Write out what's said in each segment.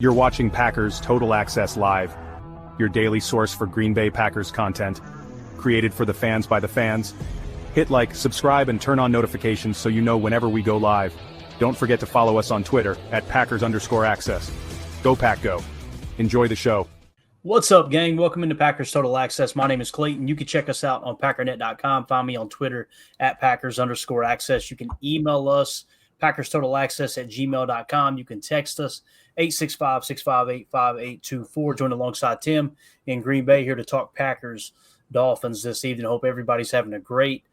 You're watching Packers Total Access Live, your daily source for Green Bay Packers content, created for the fans by the fans. Hit like, subscribe, and turn on notifications so you know whenever we go live. Don't forget to follow us on Twitter at Packers_access. Go Pack Go. Enjoy the show. What's up, gang? Welcome into Packers Total Access. My name is Clayton. You can check us out on packernet.com. Find me on Twitter at Packers_access. You can email us, PackersTotalAccess@gmail.com. You can text us, 865-658-5824. Join alongside Tim in Green Bay here to talk Packers Dolphins this evening. Hope everybody's having a great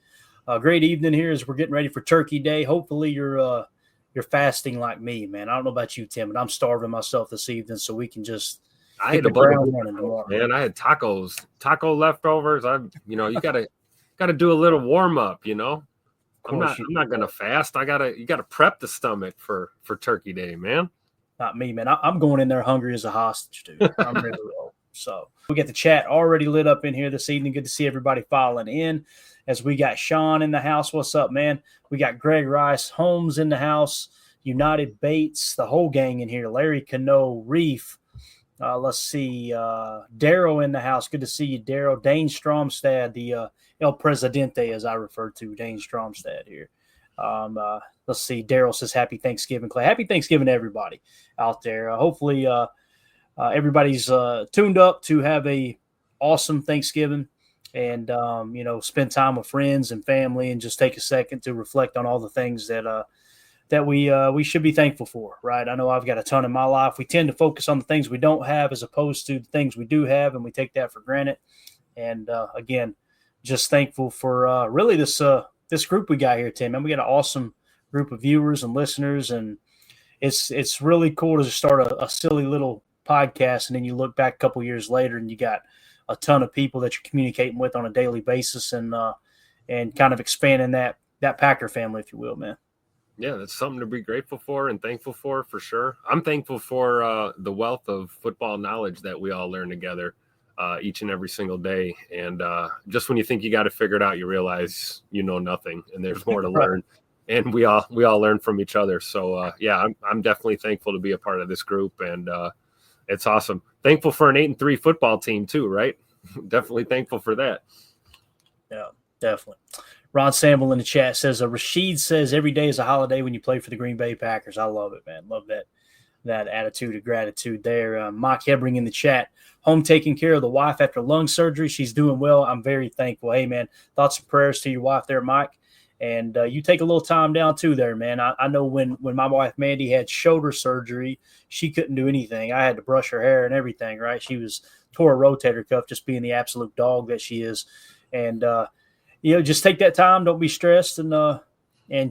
evening here as we're getting ready for Turkey Day. Hopefully you're fasting like me, man. I don't know about you, Tim, but I'm starving myself this evening, so we can just I had a bunch of tomorrow. Man, I had taco leftovers. You gotta do a little warm up, I'm not gonna fast. You gotta prep the stomach for Turkey Day, man. Not me, man. I'm going in there hungry as a hostage, dude. I'm ready to roll. So we get the chat already lit up in here this evening. Good to see everybody filing in. As we got Sean in the house. What's up, man? We got Greg Rice, Holmes in the house, United Bates, the whole gang in here. Larry Cano, Reef. Let's see. Daryl in the house. Good to see you, Daryl. Dane Stromstad, the El Presidente, as I refer to Dane Stromstad here. Let's see. Daryl says, Happy Thanksgiving, Clay. Happy Thanksgiving to everybody out there. Hopefully everybody's tuned up to have a awesome Thanksgiving and, spend time with friends and family and just take a second to reflect on all the things that we should be thankful for, right? I know I've got a ton in my life. We tend to focus on the things we don't have as opposed to the things we do have, and we take that for granted. And, again, just thankful for really this group we got here, Tim. And we got an awesome group of viewers and listeners, and it's really cool to just start a silly little podcast, and then you look back a couple years later and you got a ton of people that you're communicating with on a daily basis and kind of expanding that Packer family, if you will, man. Yeah, that's something to be grateful for and thankful for sure. I'm thankful for the wealth of football knowledge that we all learn together each and every single day. And just when you think you got it figured out, you realize you know nothing and there's more to learn. And we all learn from each other. So, I'm definitely thankful to be a part of this group. And it's awesome. Thankful for an 8-3 football team too, right? Definitely thankful for that. Yeah, definitely. Ron Samble in the chat says, Rashid says every day is a holiday when you play for the Green Bay Packers. I love it, man. Love that attitude of gratitude there. Mike Hebring in the chat, home taking care of the wife after lung surgery. She's doing well. I'm very thankful. Hey, man, thoughts and prayers to your wife there, Mike. And you take a little time down too there, man. I know when my wife Mandy had shoulder surgery, she couldn't do anything. I had to brush her hair and everything, right? She tore a rotator cuff just being the absolute dog that she is. And, just take that time. Don't be stressed and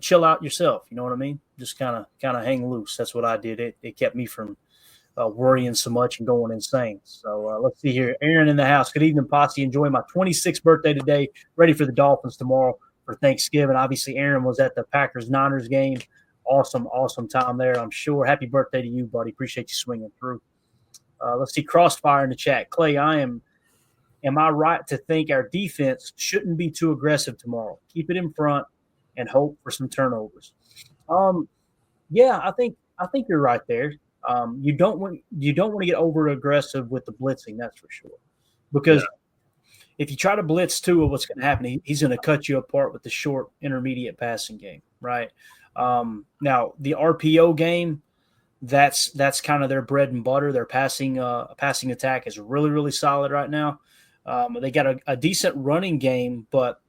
chill out yourself. You know what I mean? Just kind of hang loose. That's what I did. It kept me from worrying so much and going insane. So let's see here. Aaron in the house. Good evening, Posse. Enjoying my 26th birthday today. Ready for the Dolphins tomorrow for Thanksgiving. Obviously, Aaron was at the Packers-Niners game. Awesome time there, I'm sure. Happy birthday to you, buddy. Appreciate you swinging through. Let's see. Crossfire in the chat. Clay, am I right to think our defense shouldn't be too aggressive tomorrow? Keep it in front and hope for some turnovers. Yeah, I think you're right there. You don't want to get over aggressive with the blitzing, that's for sure. Because if you try to blitz Tua, what's going to happen? He's going to cut you apart with the short, intermediate passing game, right? Now the RPO game, that's kind of their bread and butter. Their passing attack is really, really solid right now. They got a decent running game, but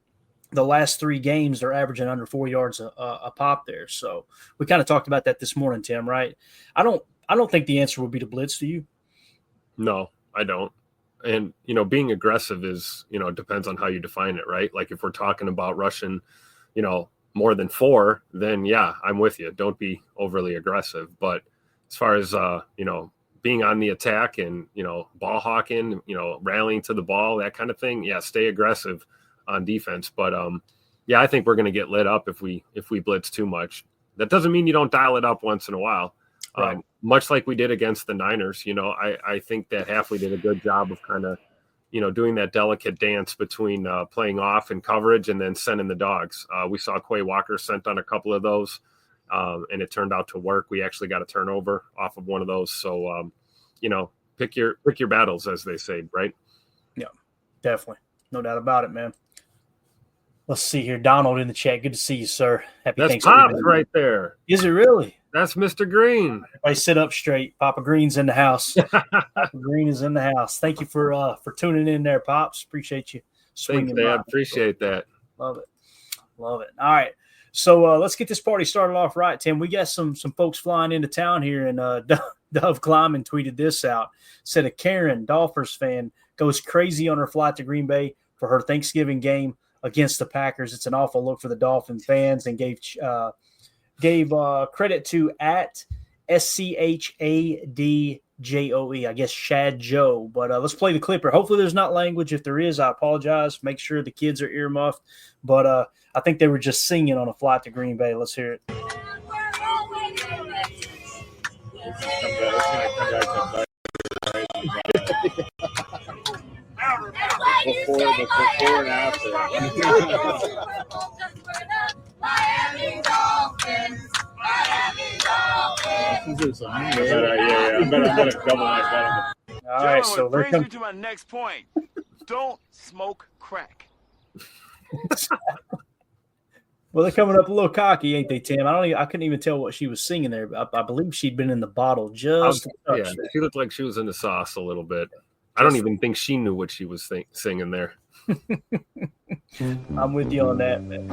the last 3 games they're averaging under 4 yards a pop there. So we kind of talked about that this morning, Tim. Right? I don't think the answer would be to blitz. Do you? No, I don't. And being aggressive is it depends on how you define it, right? Like if we're talking about rushing, more than 4, then yeah, I'm with you. Don't be overly aggressive. But as far as being on the attack and, ball hawking, rallying to the ball, that kind of thing. Yeah. Stay aggressive on defense. But, I think we're going to get lit up if we blitz too much. That doesn't mean you don't dial it up once in a while. Right. Much like we did against the Niners, I think that Hafley did a good job of kind of, doing that delicate dance between playing off and coverage and then sending the dogs. We saw Quay Walker sent on a couple of those. and it turned out to work. We actually got a turnover off of one of those. So, pick your battles, as they say, right? Yeah, definitely. No doubt about it, man. Let's see here. Donald in the chat. Good to see you, sir. Happy That's Thanksgiving. Pops right there. Is it really? That's Mr. Green. Everybody sit up straight. Papa Green's in the house. Papa Green is in the house. Thank you for tuning in there, Pops. Appreciate you swinging Thanks, Dad. by. Appreciate that. Love it. All right. So let's get this party started off right, Tim. We got some folks flying into town here, and Dove Kleiman tweeted this out. Said a Karen, Dolphins fan, goes crazy on her flight to Green Bay for her Thanksgiving game against the Packers. It's an awful look for the Dolphin fans, and gave credit to at SCHADJOE, I guess Shad Joe. But let's play the clipper. Hopefully there's not language. If there is, I apologize. Make sure the kids are earmuffed. But I think they were just singing on a flight to Green Bay. Let's hear it. Before and after. Miami Dolphins. I'm gonna double my bet. All right, so brings me to my next point. Don't smoke crack. Well, they're coming up a little cocky, ain't they, Tim? I couldn't even tell what she was singing there. I believe she'd been in the bottle just. Yeah, she looked like she was in the sauce a little bit. I don't even think she knew what she was singing there. I'm with you on that, man.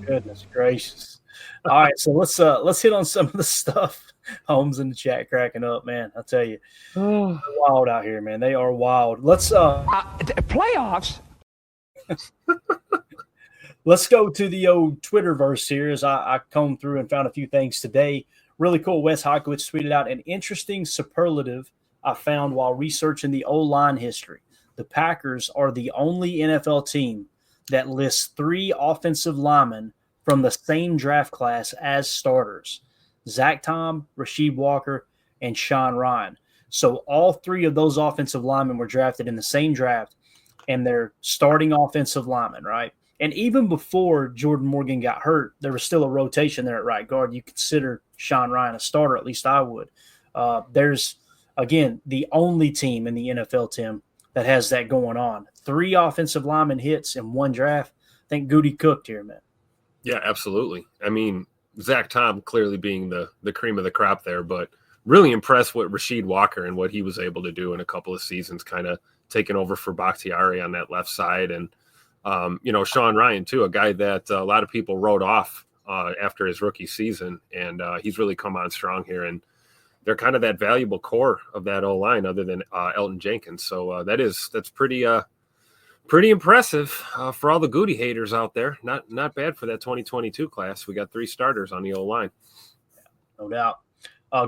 Goodness gracious! All right, so let's hit on some of the stuff. Holmes in the chat cracking up, man. I tell you, they're wild out here, man. They are wild. Let's playoffs. Let's go to the old Twitterverse here as I combed through and found a few things today. Really cool. Wes Hokowitz tweeted out an interesting superlative I found while researching the O-line history. The Packers are the only NFL team that lists 3 offensive linemen from the same draft class as starters: Zach Tom, Rasheed Walker, and Sean Ryan. So all 3 of those offensive linemen were drafted in the same draft, and they're starting offensive linemen, right? And even before Jordan Morgan got hurt, there was still a rotation there at right guard. You consider Sean Ryan a starter, at least I would. There's, again, the only team in the NFL, Tim, that has that going on. 3 offensive lineman hits in one draft. I think Gutey cooked here, man. Yeah, absolutely. I mean, Zach Tom clearly being the cream of the crop there, but really impressed with Rasheed Walker and what he was able to do in a couple of seasons, kind of taking over for Bakhtiari on that left side. And, Sean Ryan, too, a guy that a lot of people wrote off after his rookie season, and he's really come on strong here. And they're kind of that valuable core of that O-line other than Elton Jenkins. So that's pretty impressive for all the Gutey haters out there. Not bad for that 2022 class. We got 3 starters on the O-line. No doubt.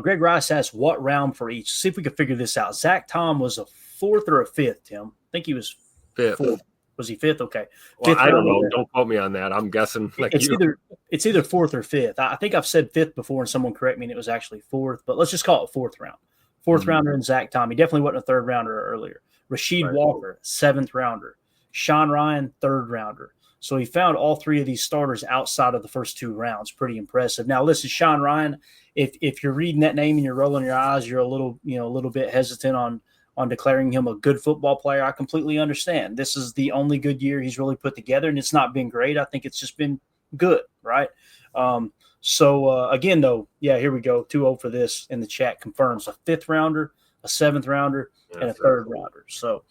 Greg Rice asked what round for each. See if we can figure this out. Zach Tom was a 4th or a 5th, Tim. I think he was 5th. 4th. Was he 5th? Okay. Well, 5th I don't know. there. Don't quote me on that. I'm guessing. It's either 4th or 5th. I think I've said 5th before, and someone correct me, and it was actually 4th. But let's just call it 4th round. 4th rounder in Zach Tom. He definitely wasn't a 3rd rounder earlier. Rasheed Walker, 7th rounder. Sean Ryan, 3rd rounder. So he found all 3 of these starters outside of the first 2 rounds. Pretty impressive. Now, listen, Sean Ryan, if you're reading that name and you're rolling your eyes, you're a little bit hesitant on declaring him a good football player. I completely understand. This is the only good year he's really put together, and it's not been great. I think it's just been good, right? Again, though, yeah, here we go. 2-0 for this in the chat confirms a 5th rounder, a 7th rounder, and a 3rd rounder. So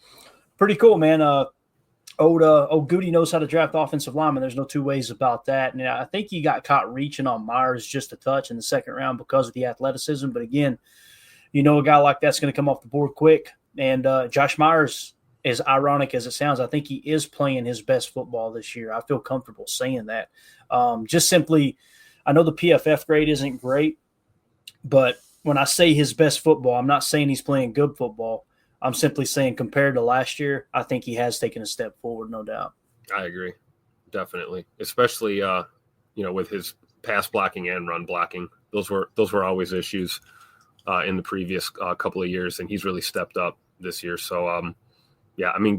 pretty cool, man. Old Gutey knows how to draft offensive linemen. There's no 2 ways about that. And I think he got caught reaching on Myers just a touch in the 2nd round because of the athleticism. But again, a guy like that's going to come off the board quick. And Josh Myers, as ironic as it sounds, I think he is playing his best football this year. I feel comfortable saying that. Just simply, I know the PFF grade isn't great, but when I say his best football, I'm not saying he's playing good football. I'm simply saying compared to last year, I think he has taken a step forward, no doubt. I agree. Definitely. Especially, with his pass blocking and run blocking. Those were always issues in the previous couple of years, and he's really stepped up this year. So,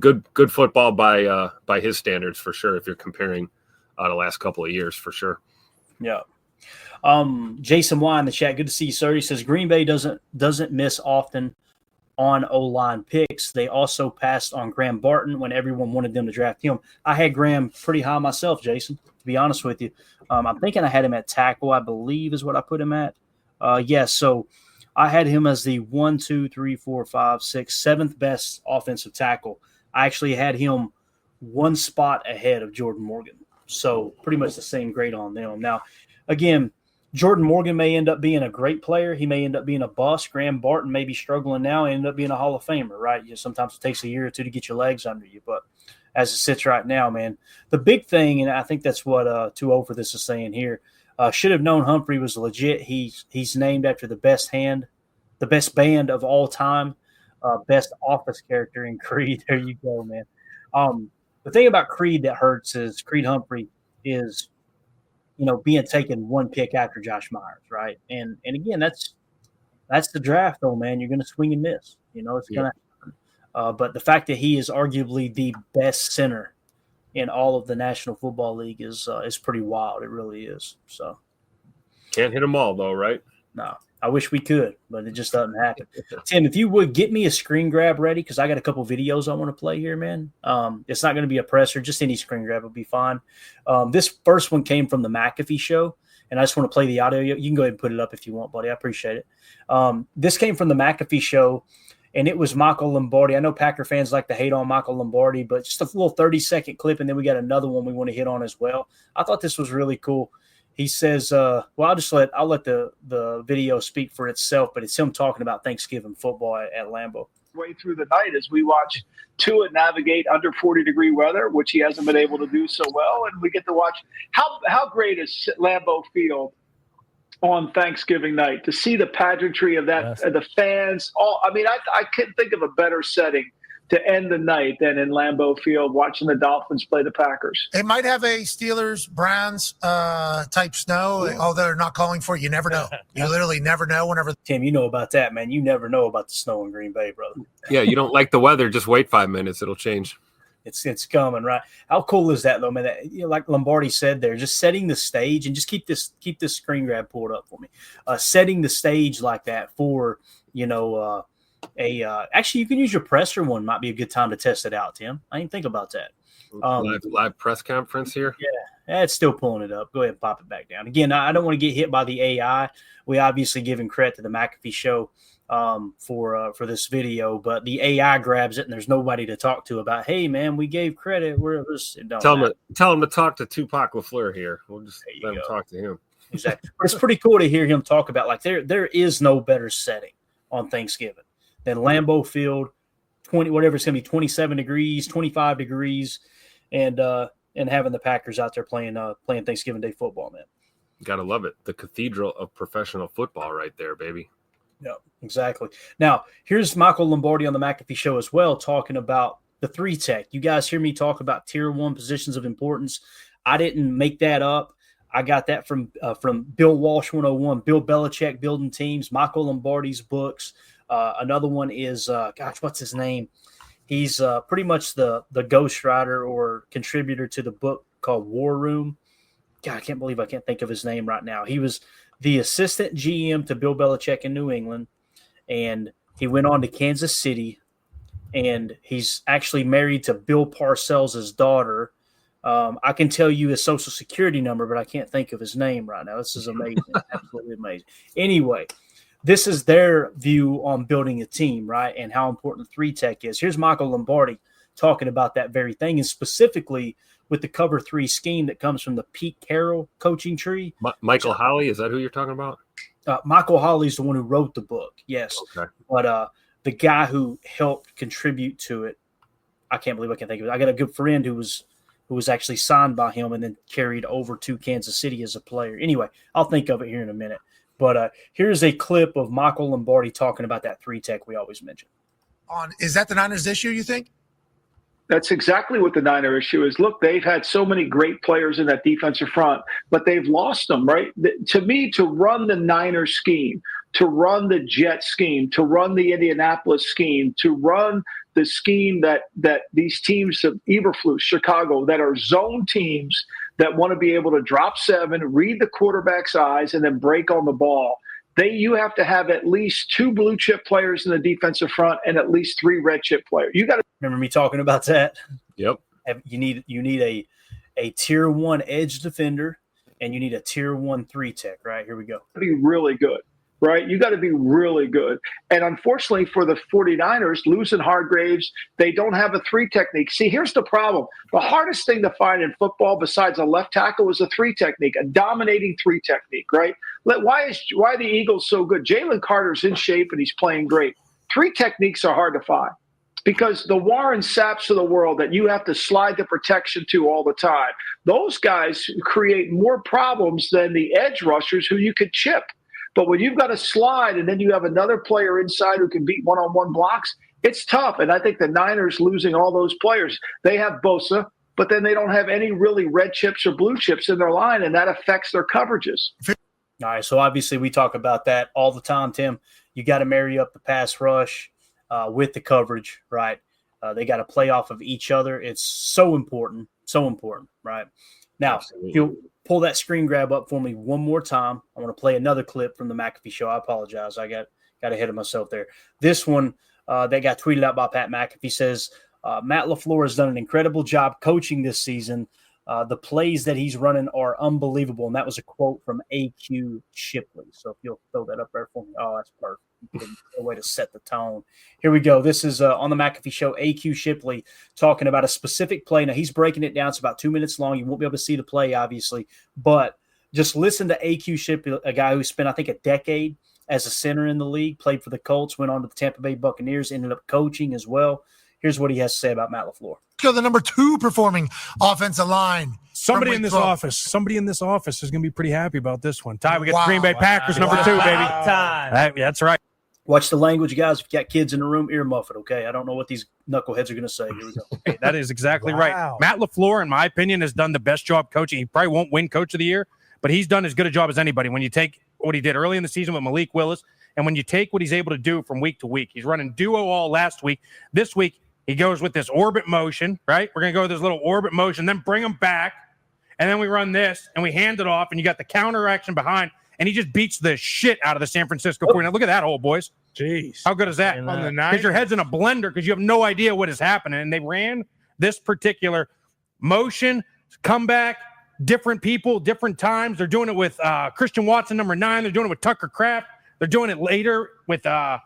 good football by his standards for sure, if you're comparing the last couple of years for sure. Yeah. Jason Y in the chat. Good to see you, sir. He says Green Bay doesn't miss often on O-line picks. They also passed on Graham Barton when everyone wanted them to draft him. I had Graham pretty high myself, Jason, to be honest with you. I'm thinking I had him at tackle, I believe is what I put him at. Yes, so I had him as the 1, 2, 3, 4, 5, 6, 7th best offensive tackle. I actually had him one spot ahead of Jordan Morgan. So pretty much the same grade on them. Now, again, Jordan Morgan may end up being a great player. He may end up being a bust. Graham Barton may be struggling now and end up being a Hall of Famer, right? Sometimes it takes a year or two to get your legs under you. But as it sits right now, man, the big thing, and I think that's what 2-0 for this is saying here, should have known Humphrey was legit. He's named after the best band of all time, best office character in Creed. There you go, man. The thing about Creed that hurts is Creed Humphrey is – being taken one pick after Josh Myers, right? And again, that's the draft, though, man. You're going to swing and miss. It's going to happen. But the fact that he is arguably the best center in all of the National Football League is pretty wild. It really is. So can't hit them all, though, right? No. I wish we could, but it just doesn't happen. Tim, if you would get me a screen grab ready, because I got a couple videos I want to play here, man. It's not going to be a presser, just any screen grab will be fine. This first one came from the McAfee show, and I just want to play the audio. You can go ahead and put it up if you want, buddy. I appreciate it. This came from the McAfee show, and it was Michael Lombardi. I know Packer fans like to hate on Michael Lombardi, but just a little 30-second clip, and then we got another one we want to hit on as well. I thought this was really cool. He says, well, I'll let the video speak for itself, but it's him talking about Thanksgiving football at Lambeau. Way through the night as we watch Tua navigate under 40-degree weather, which he hasn't been able to do so well, and we get to watch how great is Lambeau Field on Thanksgiving night to see the pageantry of that, the fans. I couldn't think of a better setting to end the night than in Lambeau Field watching the Dolphins play the Packers. They might have a Steelers-Browns type snow, although they're not calling for it. You never know. You literally never know whenever. Tim, you know about that, man. You never know about the snow in Green Bay, brother. Yeah, you don't like the weather, just wait 5 minutes. It'll change. It's coming, right? How cool is that, though, man? That, like Lombardi said there, just setting the stage, and just keep this screen grab pulled up for me. Setting the stage like that for, actually, you can use your presser one. Might be a good time to test it out, Tim. I didn't think about that. Live press conference here. Yeah, it's still pulling it up. Go ahead and pop it back down. Again, I don't want to get hit by the AI. We obviously giving credit to the McAfee show for this video, but the AI grabs it, and there's nobody to talk to about. Hey, man, we gave credit. Tell him to talk to Tupac LaFleur here. We'll just let him talk to him. Exactly. But it's pretty cool to hear him talk about there is no better setting on Thanksgiving than Lambeau Field, 20 whatever it's going to be, 27 degrees, 25 degrees, and having the Packers out there playing Thanksgiving Day football, man. Gotta love it. The cathedral of professional football right there, baby. Yeah, exactly. Now, here's Michael Lombardi on the McAfee show as well, talking about the 3-tech. You guys hear me talk about tier 1 positions of importance. I didn't make that up. I got that from Bill Walsh 101, Bill Belichick Building Teams, Michael Lombardi's books. Another one is, what's his name? He's pretty much the ghostwriter or contributor to the book called War Room. God, I can't believe I can't think of his name right now. He was the assistant GM to Bill Belichick in New England, and he went on to Kansas City, and he's actually married to Bill Parcells' daughter. I can tell you his social security number, but I can't think of his name right now. This is amazing. Absolutely amazing. Anyway, this is their view on building a team, right, and how important 3-tech is. Here's Michael Lombardi talking about that very thing, and specifically with the cover 3 scheme that comes from the Pete Carroll coaching tree. Michael Holley, is that who you're talking about? Michael Holley's the one who wrote the book, yes. Okay. But the guy who helped contribute to it, I can't believe I can't think of it. I got a good friend who was actually signed by him and then carried over to Kansas City as a player. Anyway, I'll think of it here in a minute. But here's a clip of Michael Lombardi talking about that 3-tech we always mention. Is that the Niners' issue, you think? That's exactly what the Niner issue is. Look, they've had so many great players in that defensive front, but they've lost them, right? To me, to run the Niners scheme, to run the Jet scheme, to run the Indianapolis scheme, to run the scheme that these teams of Eberflus, Chicago, that are zone teams that want to be able to drop 7, read the quarterback's eyes, and then break on the ball. You have to have at least 2 blue chip players in the defensive front and at least 3 red chip players. You got to remember me talking about that. Yep. You need a tier 1 edge defender, and you need a tier 1 3 tech. Right, here we go. be really good, right? You got to be really good. And unfortunately for the 49ers, losing Hargraves, they don't have a 3 technique. See, here's the problem. The hardest thing to find in football besides a left tackle is a 3 technique, a dominating 3 technique, right? Why are the Eagles so good? Jalen Carter's in shape and he's playing great. 3 techniques are hard to find because the Warren Sapps of the world that you have to slide the protection to all the time, those guys create more problems than the edge rushers who you could chip. But when you've got a slide and then you have another player inside who can beat one-on-one blocks, it's tough. And I think the Niners losing all those players, they have Bosa, but then they don't have any really red chips or blue chips in their line, and that affects their coverages. All right, so obviously we talk about that all the time, Tim. You got to marry up the pass rush with the coverage, right? They got to play off of each other. It's so important, right? Now, Absolutely. if you'll pull that screen grab up for me one more time, I want to play another clip from the McAfee show. I apologize. I got ahead of myself there. This one that got tweeted out by Pat McAfee says, Matt LaFleur has done an incredible job coaching this season. The plays that he's running are unbelievable. And that was a quote from A.Q. Shipley. So if you'll throw that up there for me. Oh, that's perfect. A way to set the tone. Here we go. This is on the McAfee show, A.Q. Shipley talking about a specific play. Now, he's breaking it down. It's about 2 minutes long. You won't be able to see the play, obviously. But just listen to A.Q. Shipley, a guy who spent, I think, a decade as a center in the league, played for the Colts, went on to the Tampa Bay Buccaneers, ended up coaching as well. Here's what he has to say about Matt LaFleur. Let's go to the number 2 performing offensive line. Somebody in this office is going to be pretty happy about this one. Ty, we got the Green Bay Packers number 2, baby. Time. That's right. Watch the language, guys. If you got kids in the room, ear muff it, okay? I don't know what these knuckleheads are going to say. Here we go. Hey, that is exactly right. Matt LaFleur, in my opinion, has done the best job coaching. He probably won't win Coach of the Year, but he's done as good a job as anybody. When you take what he did early in the season with Malik Willis, and when you take what he's able to do from week to week, he's running duo all last week. This week, he goes with this orbit motion, right? We're going to go with this little orbit motion, then bring him back, and then we run this, and we hand it off, and you got the counter action behind, and he just beats the shit out of the San Francisco 49ers. Look at that hole, boys. Jeez. How good is that? On the night. Because your head's in a blender because you have no idea what is happening. And they ran this particular motion, comeback, different people, different times. They're doing it with Christian Watson, number 9. They're doing it with Tucker Kraft. They're doing it later with, they're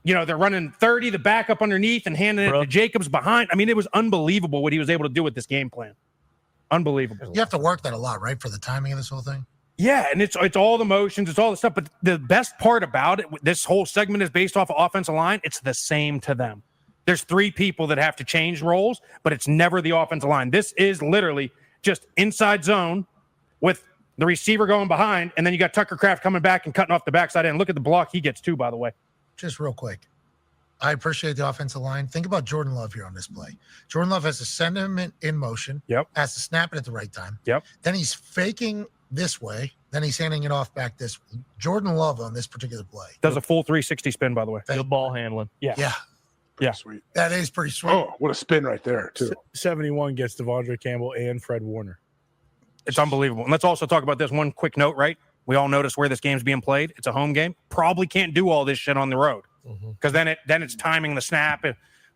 running 30, the backup underneath and handing it to Jacobs behind. I mean, it was unbelievable what he was able to do with this game plan. Unbelievable. You have to work that a lot, right, for the timing of this whole thing? Yeah, and it's all the motions, it's all the stuff. But the best part about it, this whole segment is based off of offensive line. It's the same to them. There's 3 people that have to change roles, but it's never the offensive line. This is literally just inside zone with the receiver going behind, and then you got Tucker Kraft coming back and cutting off the backside end. Look at the block he gets too, by the way. Just real quick. I appreciate the offensive line. Think about Jordan Love here on this play. Jordan Love has to send him in motion. Yep. Has to snap it at the right time. Yep. Then he's faking this way. Then he's handing it off back this way. Jordan Love on this particular play Does a full 360 spin, by the way. Good ball handling. Yeah. Sweet. That is pretty sweet. Oh, what a spin right there, too. 71 gets Devondre Campbell and Fred Warner. It's unbelievable. And let's also talk about this one quick note, right? We all notice where this game's being played. It's a home game. Probably can't do all this shit on the road because then it's timing the snap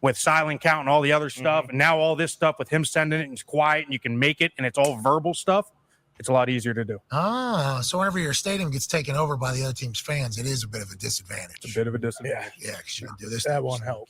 with silent count and all the other stuff. And now all this stuff with him sending it and it's quiet and you can make it and it's all verbal stuff. It's a lot easier to do. So whenever your stadium gets taken over by the other team's fans, it is a bit of a disadvantage. It's a bit of a disadvantage. Yeah, because you can do this. That won't help.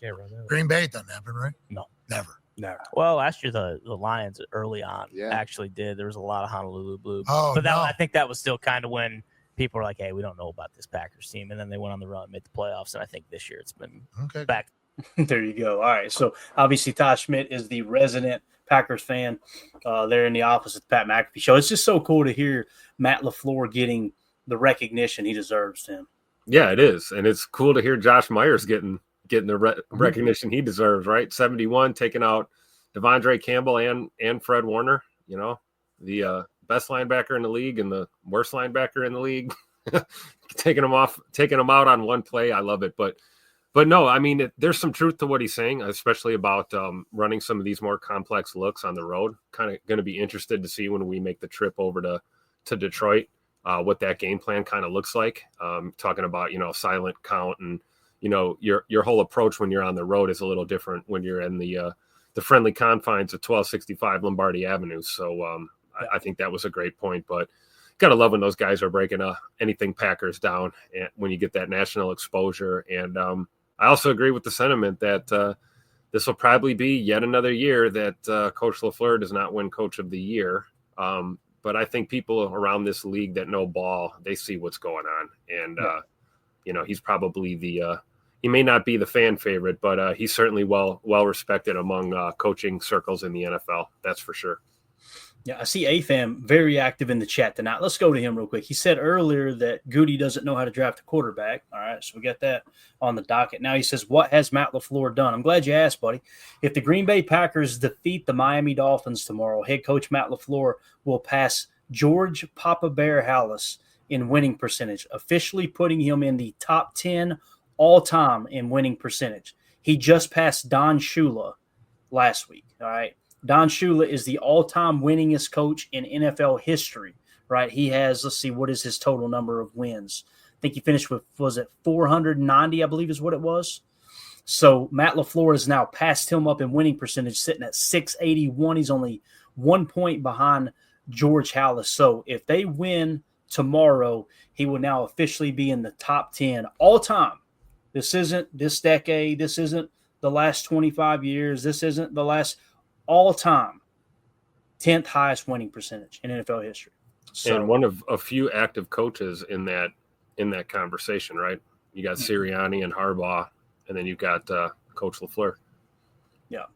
Green Bay doesn't happen, right? No. Never. Well, last year the Lions early on actually did. There was a lot of Honolulu blue. Oh, but I think that was still kind of when people were like, hey, we don't know about this Packers team. And then they went on the run, made the playoffs. And I think this year it's been back. There you go. All right. So obviously Ty Schmidt is the resident Packers fan there in the office at the Pat McAfee show. It's just so cool to hear Matt LaFleur getting the recognition he deserves, Tim. Yeah, it is. And it's cool to hear Josh Myers getting the recognition he deserves, right? 71, taking out Devondre Campbell and Fred Warner, the best linebacker in the league and the worst linebacker in the league, taking them out on one play. I love it. But But no, I mean, there's some truth to what he's saying, especially about running some of these more complex looks on the road. Kind of going to be interested to see when we make the trip over to Detroit, what that game plan kind of looks like. Talking about, silent count and, your whole approach when you're on the road is a little different when you're in the friendly confines of 1265 Lombardi Avenue. So I think that was a great point, but gotta love when those guys are breaking anything Packers down and when you get that national exposure. And I also agree with the sentiment that this will probably be yet another year that Coach LaFleur does not win Coach of the Year. But I think people around this league that know ball, they see what's going on. And, he's probably he may not be the fan favorite, but he's certainly well respected among coaching circles in the NFL. That's for sure. Yeah, I see AFAM very active in the chat tonight. Let's go to him real quick. He said earlier that Gutey doesn't know how to draft a quarterback. All right, so we got that on the docket. Now he says, what has Matt LaFleur done? I'm glad you asked, buddy. If the Green Bay Packers defeat the Miami Dolphins tomorrow, head coach Matt LaFleur will pass George Papa Bear Halas in winning percentage, officially putting him in the top 10 all-time in winning percentage. He just passed Don Shula last week, all right? Don Shula is the all-time winningest coach in NFL history, right? He has, let's see, what is his total number of wins? I think he finished with, was it 490, I believe is what it was. So Matt LaFleur has now passed him up in winning percentage, sitting at 681. He's only 1 point behind George Halas. So if they win tomorrow, he will now officially be in the top 10 all-time. This isn't this decade. This isn't the last 25 years. This isn't the last – all-time 10th highest winning percentage in NFL history. So, and one of a few active coaches in that conversation, right? You got Sirianni and Harbaugh, and then you've got Coach LaFleur. Yeah,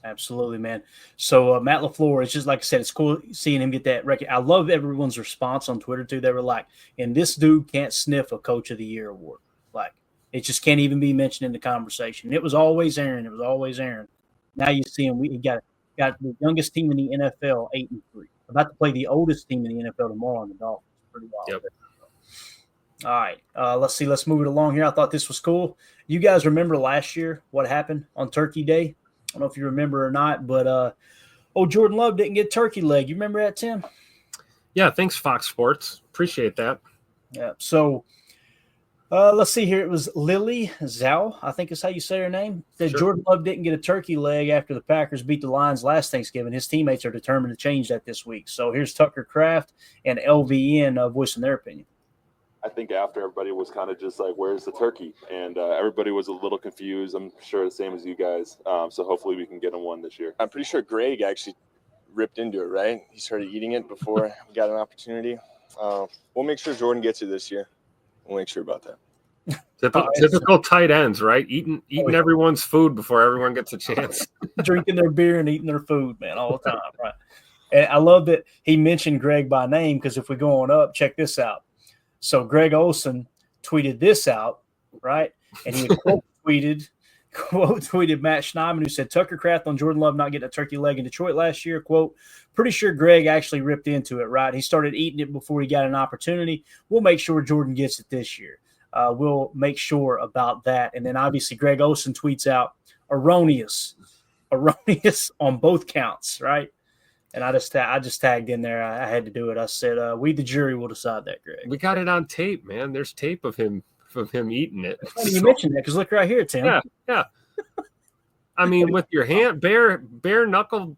absolutely, man. So Matt LaFleur, it's just like I said, it's cool seeing him get that record. I love everyone's response on Twitter, too. They were like, and this dude can't sniff a Coach of the Year award. Like, it just can't even be mentioned in the conversation. It was always Aaron. It was always Aaron. Now you see him. We got the youngest team in the NFL, 8-3. About to play the oldest team in the NFL tomorrow on the Dolphins. Pretty wild. Yep. All right. Let's see. Let's move it along here. I thought this was cool. You guys remember last year what happened on Turkey Day? I don't know if you remember or not, but Jordan Love didn't get turkey leg. You remember that, Tim? Yeah, thanks, Fox Sports. Appreciate that. Yeah. So let's see here. It was Lily Zhao, I think is how you say her name. That Sure. Jordan Love didn't get a turkey leg after the Packers beat the Lions last Thanksgiving. His teammates are determined to change that this week. So here's Tucker Kraft and LVN voicing their opinion. I think after everybody was kind of just like, where's the turkey? And everybody was a little confused. I'm sure the same as you guys. So hopefully we can get him one this year. I'm pretty sure Greg actually ripped into it, right? He started eating it before we got an opportunity. We'll make sure Jordan gets it this year. We'll make sure about that. Typical tight ends, right? Eating everyone's food before everyone gets a chance. Drinking their beer and eating their food, man, all the time, right? And I love that he mentioned Greg by name because if we go on up, check this out. So Greg Olson tweeted this out, right? And he quote tweeted Matt Schneidman, who said Tucker Kraft on Jordan Love not getting a turkey leg in Detroit last year. Quote, pretty sure Greg actually ripped into it, right? He started eating it before he got an opportunity. We'll make sure Jordan gets it this year. We'll make sure about that. And then obviously Greg Olson tweets out erroneous on both counts, right? And I just tagged in there. I had to do it. I said, we the jury will decide that, Greg. We got it on tape, man. There's tape of him eating it. You mentioned that because look right here, Tim. Yeah. I mean, with your hand, bare knuckle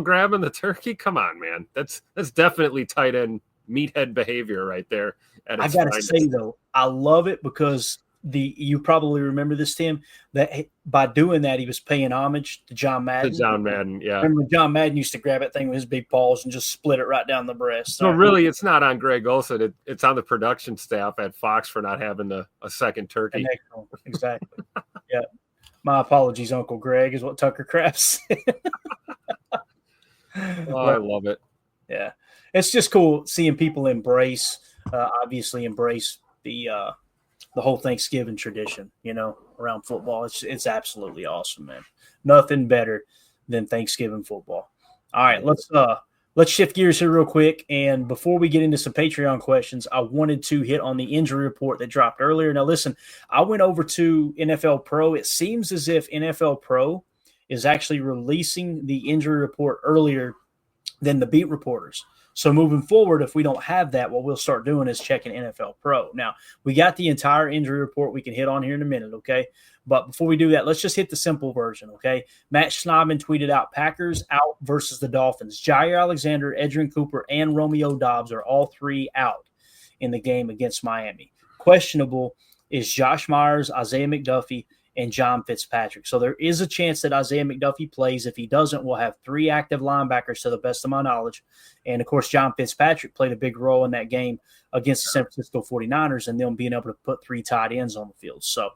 grabbing the turkey. Come on, man. That's definitely tight end meathead behavior right there. I gotta say though, I love it because you probably remember this, Tim, that by doing that he was paying homage to John Madden. Yeah. Remember when John Madden used to grab that thing with his big paws and just split it right down the breast. So really, it's not on Greg Olson. It's on the production staff at Fox for not having a second turkey. Exactly. Yeah. My apologies, Uncle Greg, is what Tucker Kraft said. I love it. Yeah. It's just cool seeing people embrace the whole Thanksgiving tradition, around football. It's absolutely awesome, man. Nothing better than Thanksgiving football. All right, let's let's shift gears here real quick. And before we get into some Patreon questions, I wanted to hit on the injury report that dropped earlier. Now, listen, I went over to NFL Pro. It seems as if NFL Pro is actually releasing the injury report earlier than the beat reporters. So moving forward, if we don't have that, what we'll start doing is checking NFL Pro. Now, we got the entire injury report we can hit on here in a minute, okay? But before we do that, let's just hit the simple version, okay? Matt Schneidman tweeted out, Packers out versus the Dolphins. Jair Alexander, Edgerrin Cooper, and Romeo Doubs are all three out in the game against Miami. Questionable is Josh Myers, Isaiah McDuffie, and John Fitzpatrick. So there is a chance that Isaiah McDuffie plays. If he doesn't, we'll have three active linebackers to the best of my knowledge. And, of course, John Fitzpatrick played a big role in that game against the San Francisco 49ers and them being able to put three tight ends on the field. So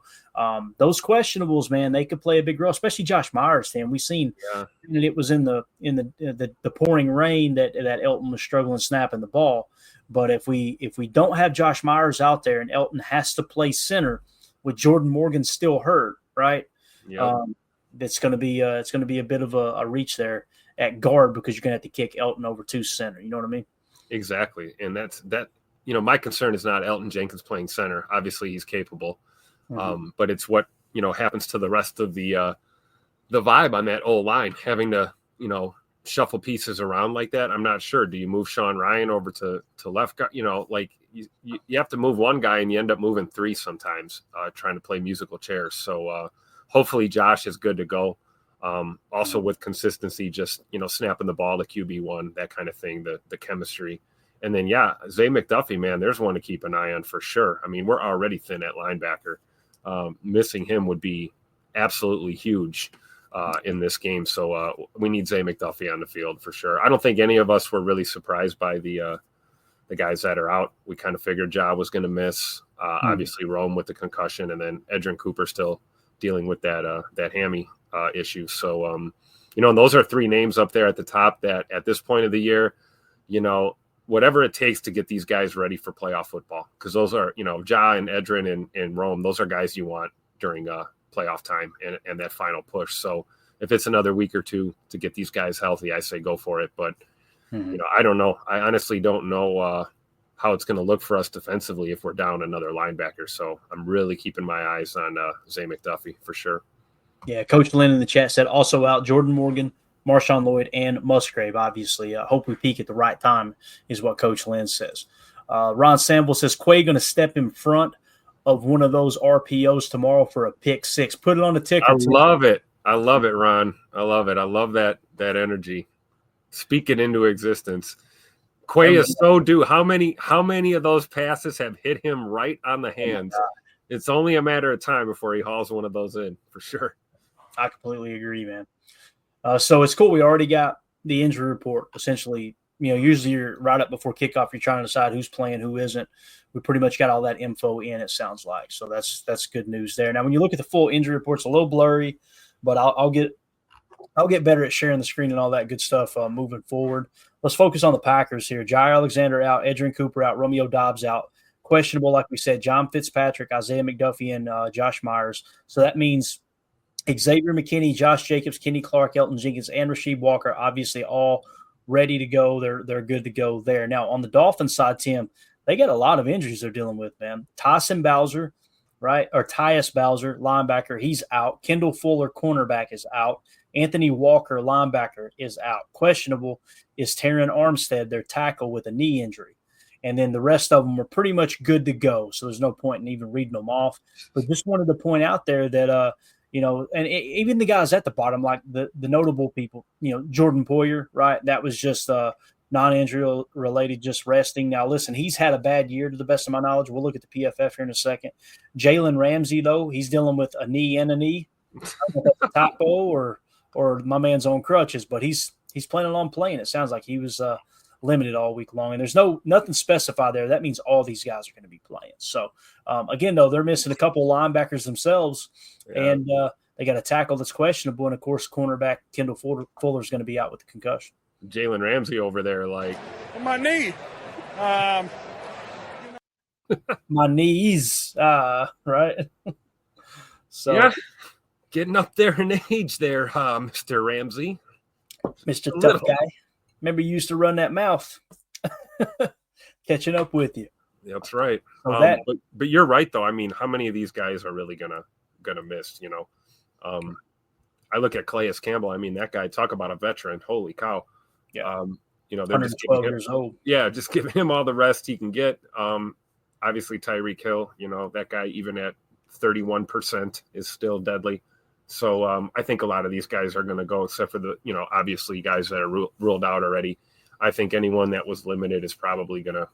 those questionables, man, they could play a big role, especially Josh Myers. Dan, we seen that it was in the pouring rain that Elton was struggling snapping the ball. But if we don't have Josh Myers out there and Elton has to play center with Jordan Morgan still hurt, right? Yeah. It's going to be a bit of a reach there at guard because you're going to have to kick Elton over to center. You know what I mean? Exactly. And that's my concern is not Elton Jenkins playing center. Obviously he's capable. But it's what, happens to the rest of the vibe on that old line, having to, shuffle pieces around like that. I'm not sure. Do you move Sean Ryan over to left guard? You have to move one guy and you end up moving three sometimes, trying to play musical chairs. So hopefully Josh is good to go. Also with consistency, just, snapping the ball to QB1, that kind of thing, the chemistry. And then, Zay McDuffie, man, there's one to keep an eye on for sure. I mean, we're already thin at linebacker. Missing him would be absolutely huge in this game. So we need Zay McDuffie on the field for sure. I don't think any of us were really surprised by the guys that are out. We kind of figured Ja was going to miss. Obviously, Rome with the concussion, and then Edgerrin Cooper still dealing with that hammy issue. So, and those are three names up there at the top that at this point of the year, whatever it takes to get these guys ready for playoff football, because those are, Ja and Edgerrin and Rome, those are guys you want during playoff time and that final push. So if it's another week or two to get these guys healthy, I say go for it. But, I don't know. I honestly don't know how it's going to look for us defensively if we're down another linebacker. So I'm really keeping my eyes on Zay McDuffie for sure. Yeah, Coach Lynn in the chat said also out Jordan Morgan, Marshawn Lloyd, and Musgrave. Obviously, hope we peak at the right time is what Coach Lynn says. Ron Sample says, Quay going to step in front of one of those RPOs tomorrow for a pick six. Put it on the ticker. I love it. I love it, Ron. I love it. I love that energy. Speak it into existence. Quay is so due. How many of those passes have hit him right on the hands? It's only a matter of time before he hauls one of those in, for sure. I completely agree, man. So it's cool. We already got the injury report. Essentially, usually you're right up before kickoff. You're trying to decide who's playing, who isn't. We pretty much got all that info in, it sounds like. So that's good news there. Now, when you look at the full injury report, it's a little blurry, but I'll get better at sharing the screen and all that good stuff moving forward. Let's focus on the Packers here. Jair Alexander out, Edgerrin Cooper out, Romeo Doubs out. Questionable, like we said, John Fitzpatrick, Isaiah McDuffie, and Josh Myers. So that means Xavier McKinney, Josh Jacobs, Kenny Clark, Elton Jenkins, and Rasheed Walker, obviously all ready to go. They're good to go there. Now, on the Dolphins side, Tim, they got a lot of injuries they're dealing with, man. Tyus Bowser, linebacker, he's out. Kendall Fuller, cornerback, is out. Anthony Walker, linebacker, is out. Questionable is Taron Armstead, their tackle, with a knee injury. And then the rest of them are pretty much good to go, so there's no point in even reading them off. But just wanted to point out there that, and even the guys at the bottom, like the notable people, Jordan Poyer, right? That was just non-injury related, just resting. Now, listen, he's had a bad year to the best of my knowledge. We'll look at the PFF here in a second. Jalen Ramsey, though, he's dealing with a knee and a knee. A typo or my man's on crutches, but he's planning on playing. It sounds like he was limited all week long, and there's nothing specified there. That means all these guys are going to be playing. So again, though, they're missing a couple of linebackers themselves, and they got a tackle that's questionable, and of course, cornerback Kendall Fuller is going to be out with the concussion. Jalen Ramsey over there, like my knee. My knees, right? So yeah, getting up there in age there, Mr. Ramsey. Mr. Tough Guy. Remember, you used to run that mouth. Catching up with you. That's right. So but you're right though. I mean, how many of these guys are really gonna miss? You know, I look at Calais Campbell. I mean, that guy, talk about a veteran. Holy cow. Yeah. You know, they're just giving him, years old. Yeah, just giving him all the rest he can get. Obviously Tyreek Hill, you know, that guy even at 31% is still deadly. So I think a lot of these guys are going to go, except for the, you know, obviously guys that are ruled out already. I think anyone that was limited is probably going to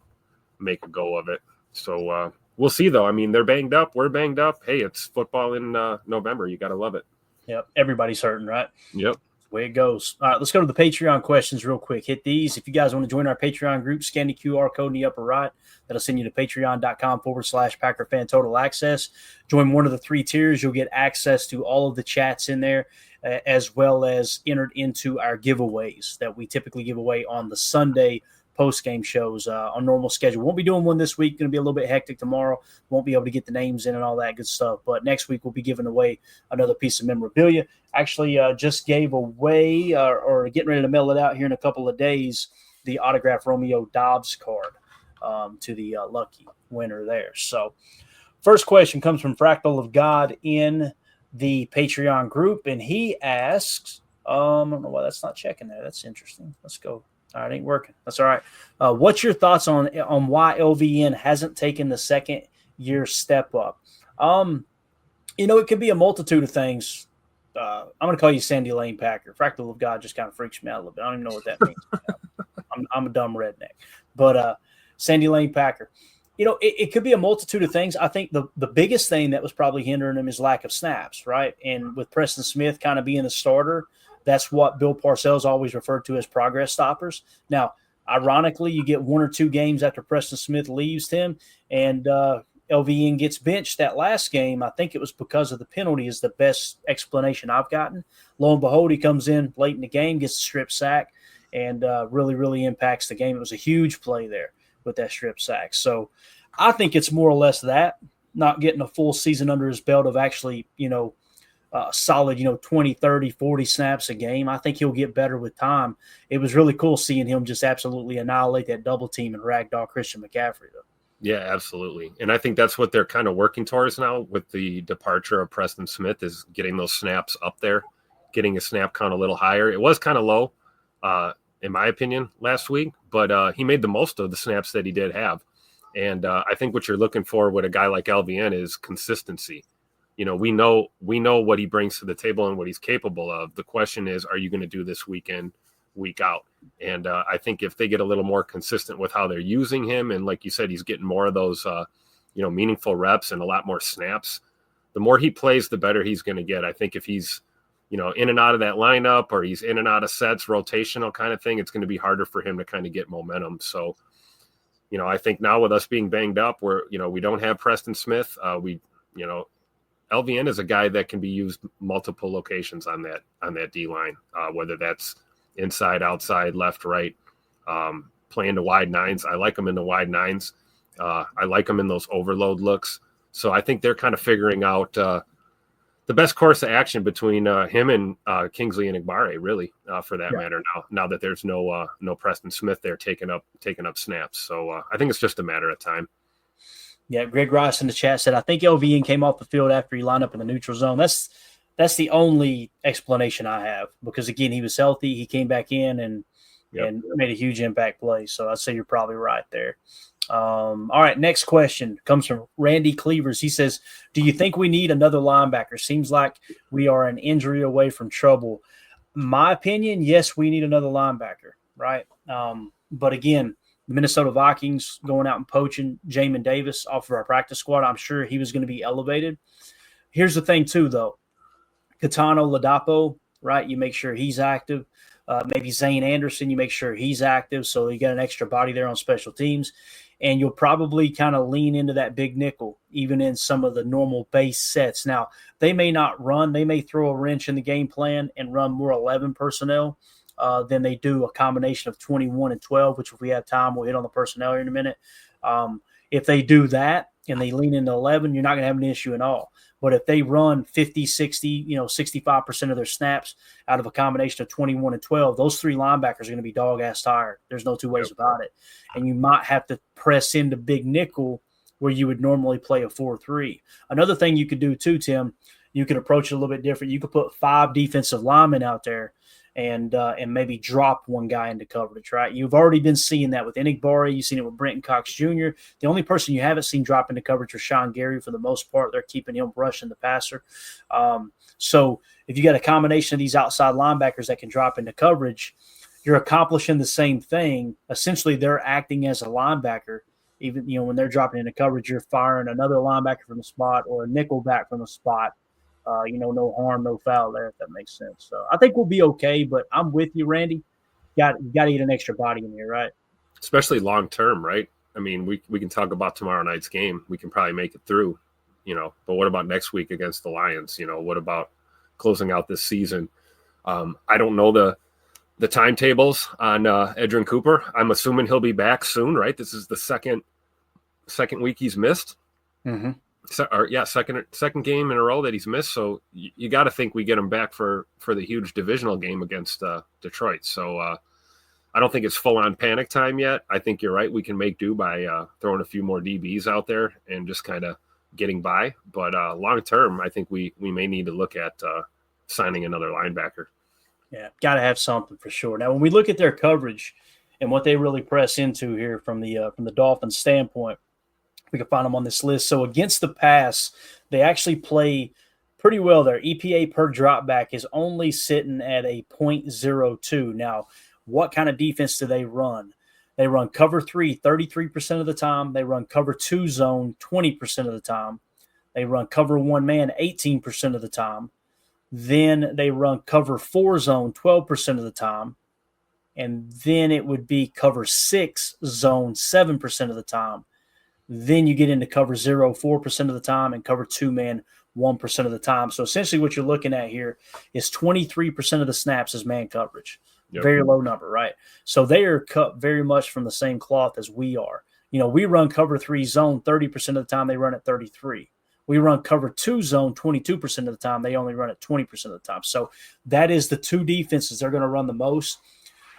make a go of it. So we'll see, though. I mean, they're banged up. We're banged up. Hey, it's football in November. You got to love it. Yep. Everybody's hurting, right? Yep. That's the way it goes. All right, let's go to the Patreon questions real quick. Hit these. If you guys want to join our Patreon group, scan the QR code in the upper right. That'll send you to patreon.com/Packer Fan Total Access. Join one of the 3 tiers. You'll get access to all of the chats in there, as well as entered into our giveaways that we typically give away on the Sunday post-game shows on normal schedule. Won't be doing one this week. Going to be a little bit hectic tomorrow. Won't be able to get the names in and all that good stuff. But next week we'll be giving away another piece of memorabilia. Actually, just gave away or getting ready to mail it out here in a couple of days, the autographed Romeo Dobbs card to the lucky winner there. So first question comes from Fractal of God in the Patreon group, and he asks, I don't know why that's not checking there. That's interesting. Let's go. All right, ain't working. That's all right. What's your thoughts on why LVN hasn't taken the second year step up? You know, it could be a multitude of things. I'm going to call you Sandy Lane Packer. Fractal of God just kind of freaks me out a little bit. I don't even know what that means. I'm a dumb redneck. But Sandy Lane Packer, you know, it could be a multitude of things. I think the biggest thing that was probably hindering him is lack of snaps, right? And with Preston Smith kind of being a starter, that's what Bill Parcells always referred to as progress stoppers. Now, ironically, you get 1 or 2 games after Preston Smith leaves him, and LVN gets benched that last game. I think it was because of the penalty is the best explanation I've gotten. Lo and behold, he comes in late in the game, gets a strip sack, and really, really impacts the game. It was a huge play there with that strip sack. So I think it's more or less that, not getting a full season under his belt of actually, you know, solid, 20, 30, 40 snaps a game. I think he'll get better with time. It was really cool seeing him just absolutely annihilate that double team and ragdoll Christian McCaffrey, though. Yeah, absolutely. And I think that's what they're kind of working towards now with the departure of Preston Smith, is getting those snaps up there, getting a snap count a little higher. It was kind of low, in my opinion, last week, but he made the most of the snaps that he did have. And I think what you're looking for with a guy like LVN is consistency. You know, we know what he brings to the table and what he's capable of. The question is, are you going to do this week in, week out? And I think if they get a little more consistent with how they're using him, and like you said, he's getting more of those, meaningful reps and a lot more snaps, the more he plays, the better he's going to get. I think if he's, in and out of that lineup, or he's in and out of sets, rotational kind of thing, it's going to be harder for him to kind of get momentum. So, I think now with us being banged up, we don't have Preston Smith. LVN is a guy that can be used multiple locations on that D line, whether that's inside, outside, left, right, playing the wide nines. I like him in the wide nines. I like him in those overload looks. So I think they're kind of figuring out the best course of action between him and Kingsley and Igbare, really, for that matter. Now that there's no Preston Smith there taking up snaps. So I think it's just a matter of time. Yeah, Greg Rice in the chat said, I think LVN came off the field after he lined up in the neutral zone. That's the only explanation I have, because, again, he was healthy. He came back in and made a huge impact play. So I'd say you're probably right there. All right, next question comes from Randy Cleavers. He says, do you think we need another linebacker? Seems like we are an injury away from trouble. My opinion, yes, we need another linebacker, right? But, again, the Minnesota Vikings going out and poaching Jamin Davis off of our practice squad, I'm sure he was going to be elevated. Here's the thing, too, though. Katano Ladapo, right? You make sure he's active. Maybe Zane Anderson, you make sure he's active, so you got an extra body there on special teams. And you'll probably kind of lean into that big nickel, even in some of the normal base sets. Now, they may not run. They may throw a wrench in the game plan and run more 11 personnel than they do a combination of 21 and 12, which if we have time, we'll hit on the personnel here in a minute. If they do that, and they lean into 11, you're not going to have an issue at all. But if they run 50, 60, 65% of their snaps out of a combination of 21 and 12, those three linebackers are going to be dog-ass tired. There's no two ways about it. And you might have to press into big nickel where you would normally play a 4-3. Another thing you could do too, Tim, you could approach it a little bit different. You could put 5 defensive linemen out there and maybe drop one guy into coverage, right? You've already been seeing that with Enigbari. You've seen it with Brenton Cox Jr. The only person you haven't seen drop into coverage is Sean Gary. For the most part, they're keeping him rushing the passer. So if you got a combination of these outside linebackers that can drop into coverage, you're accomplishing the same thing. Essentially, they're acting as a linebacker. Even when they're dropping into coverage, you're firing another linebacker from the spot or a nickel back from the spot. No harm, no foul there, if that makes sense. So I think we'll be okay, but I'm with you, Randy. You got to get an extra body in here, right? Especially long term, right? I mean, we can talk about tomorrow night's game. We can probably make it through, but what about next week against the Lions? What about closing out this season? I don't know the timetables on Edrin Cooper. I'm assuming he'll be back soon, right? This is the second week he's missed. Mm-hmm. Second game in a row that he's missed. So you got to think we get him back for the huge divisional game against Detroit. So I don't think it's full on panic time yet. I think you're right. We can make do by throwing a few more DBs out there and just kind of getting by. But long term, I think we may need to look at signing another linebacker. Yeah, got to have something for sure. Now, when we look at their coverage and what they really press into here from the Dolphins standpoint, we can find them on this list. So against the pass, they actually play pretty well. Their EPA per dropback is only sitting at a 0.02. Now, what kind of defense do they run? They run cover 3 33% of the time. They run cover 2 zone 20% of the time. They run cover 1 man 18% of the time. Then they run cover 4 zone 12% of the time. And then it would be cover 6 zone 7% of the time. Then you get into cover 0 4% of the time and cover 2 man 1% of the time. So essentially what you're looking at here is 23% of the snaps is man coverage. Yep. Very low number, right? So they are cut very much from the same cloth as we are. We run cover 3 zone 30% of the time. They run at 33. We run cover 2 zone 22% of the time. They only run at 20% of the time. So that is the two defenses they're going to run the most.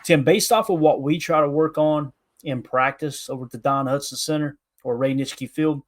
Tim, based off of what we try to work on in practice over at the Don Hudson Center or Ray Nitschke Field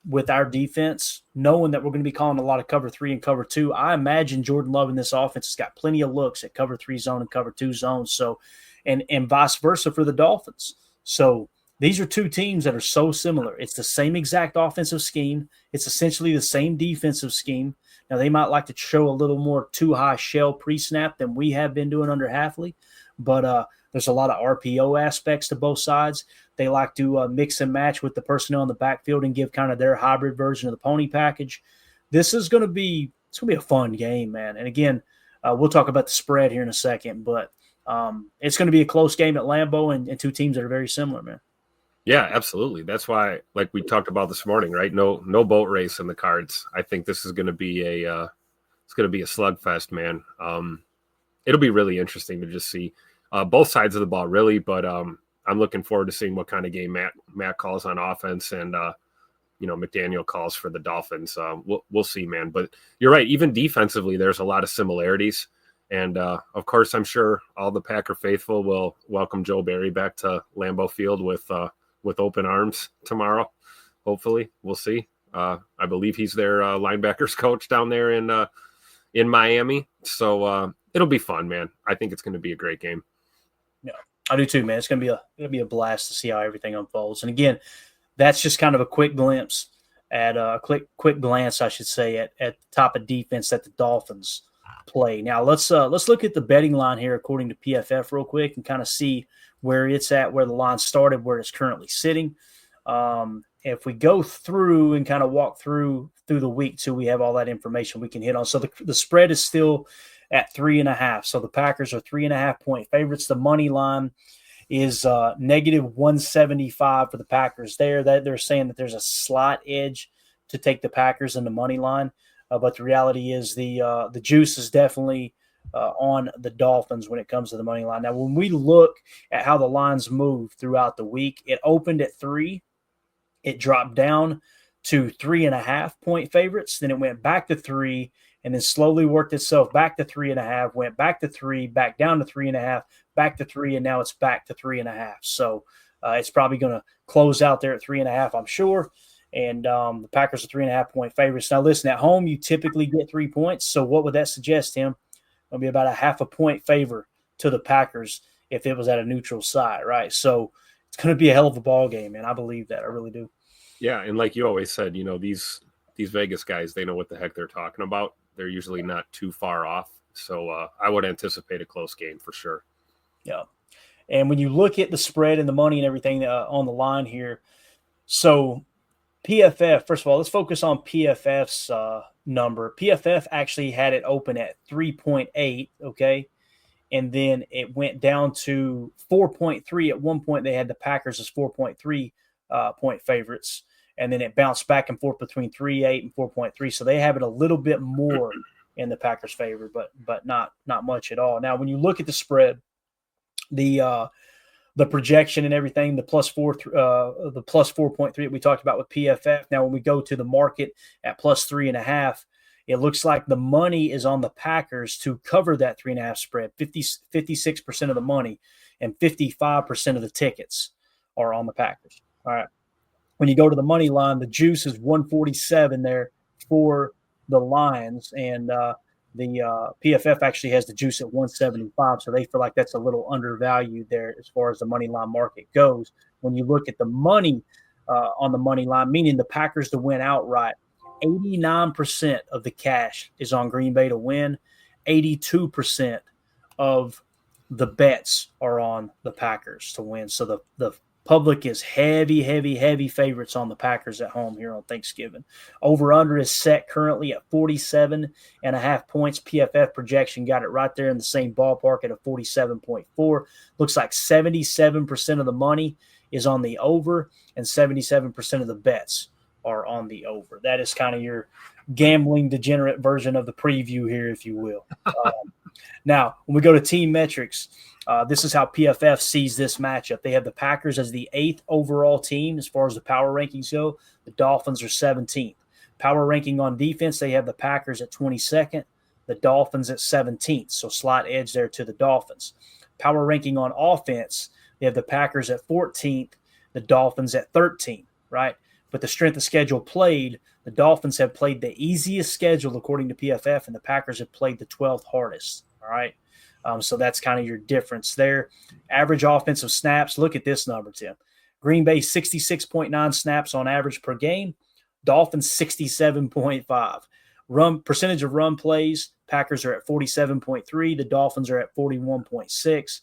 with our defense, knowing that we're going to be calling a lot of cover 3 and cover 2, I imagine Jordan Love in this offense has got plenty of looks at cover 3 zone and cover 2 zone. So, and vice versa for the Dolphins. So these are two teams that are so similar. It's the same exact offensive scheme. It's essentially the same defensive scheme. Now, they might like to show a little more too high shell pre-snap than we have been doing under Hafley, but there's a lot of RPO aspects to both sides. They like to mix and match with the personnel in the backfield and give kind of their hybrid version of the pony package. This is going to be a fun game, man. And again, we'll talk about the spread here in a second, but it's going to be a close game at Lambeau and two teams that are very similar, man. Yeah, absolutely. That's why, like we talked about this morning, right? No boat race in the cards. I think this is going to be a slugfest, man. It'll be really interesting to just see both sides of the ball, really. But I'm looking forward to seeing what kind of game Matt calls on offense and McDaniel calls for the Dolphins. We'll see, man. But you're right. Even defensively, there's a lot of similarities. And of course, I'm sure all the Packer faithful will welcome Joe Barry back to Lambeau Field with open arms tomorrow. Hopefully, we'll see. I believe he's their linebackers coach down there in Miami. So it'll be fun, man. I think it's going to be a great game. Yeah, I do too, man. It's going to be a blast to see how everything unfolds. And again, that's just kind of a quick glimpse at a quick glance, I should say, at the top of defense that the Dolphins play. Now let's look at the betting line here according to PFF real quick and kind of see where it's at, where the line started, where it's currently sitting. If we go through and kind of walk through the week too, we have all that information we can hit on. So the spread is still at 3.5. So the Packers are 3.5 point favorites. The money line is negative 175 for the Packers there. That they're saying that there's a slight edge to take the Packers in the money line. But the reality is the juice is definitely on the Dolphins when it comes to the money line. Now, when we look at how the lines move throughout the week, it opened at 3. It dropped down to 3.5-point favorites. Then it went back to 3, and then slowly worked itself back to 3.5, went back to 3, back down to 3.5, back to 3, and now it's back to 3.5. So it's probably going to close out there at 3.5, I'm sure. And the Packers are 3.5-point favorites. Now, listen, at home, you typically get 3 points. So what would that suggest, Tim? It'll be about a 0.5-point favor to the Packers if it was at a neutral side, right? So it's going to be a hell of a ball game, man. I believe that. I really do. Yeah, and like you always said, these Vegas guys, they know what the heck they're talking about. They're usually not too far off. So I would anticipate a close game for sure. Yeah. And when you look at the spread and the money and everything on the line here, so PFF, first of all, let's focus on PFF's number. PFF actually had it open at 3.8, okay? And then it went down to 4.3. At one point, they had the Packers as 4.3 point favorites. And then it bounced back and forth between 3.8 and 4.3. So they have it a little bit more in the Packers' favor, but not much at all. Now, when you look at the spread, the projection and everything, the plus 4.3 we talked about with PFF. Now, when we go to the market at plus 3.5, it looks like the money is on the Packers to cover that 3.5 spread. 56% of the money and 55% of the tickets are on the Packers. All right. When you go to the money line, the juice is 147 there for the Lions, and the PFF actually has the juice at 175, so they feel like that's a little undervalued there as far as the money line market goes. When you look at the money on the money line, meaning the Packers to win outright, 89% of the cash is on Green Bay to win. 82% of the bets are on the Packers to win. So the public is heavy favorites on the Packers at home here on Thanksgiving. Over-under is set currently at 47.5 points. PFF projection got it right there in the same ballpark at a 47.4. Looks like 77% of the money is on the over and 77% of the bets are on the over. That is kind of your gambling degenerate version of the preview here, if you will. Now, when we go to team metrics, this is how PFF sees this matchup. They have the Packers as the 8th overall team as far as the power rankings go. The Dolphins are 17th. Power ranking on defense, they have the Packers at 22nd, the Dolphins at 17th. So slight edge there to the Dolphins. Power ranking on offense, they have the Packers at 14th, the Dolphins at 13th, right? But the strength of schedule played, the Dolphins have played the easiest schedule according to PFF, and the Packers have played the 12th hardest, all right? So that's kind of your difference there. Average offensive snaps, look at this number, Tim. Green Bay, 66.9 snaps on average per game. Dolphins, 67.5. Percentage of run plays, Packers are at 47.3. The Dolphins are at 41.6.